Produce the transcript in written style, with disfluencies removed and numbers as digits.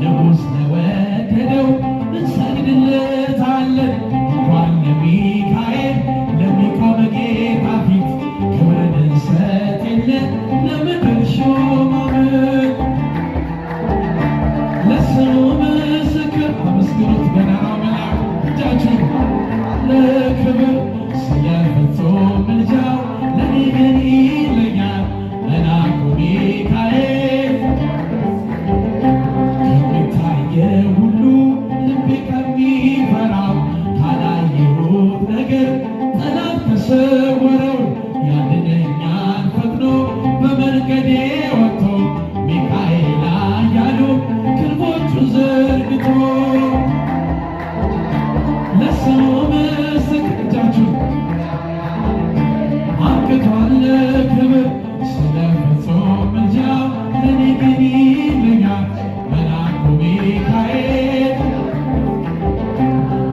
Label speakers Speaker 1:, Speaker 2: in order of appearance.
Speaker 1: ንጉሥ ለወደደው እንሰግድለታለን። እንኳን ለሚካኤል ለሚቆም ጌታ ፊት ክብርን እንሰጥ የለ ለምድር ሹማምንት ለስሙ ምስክር አመስግኑት ገናናው መልአክ እጃችሁ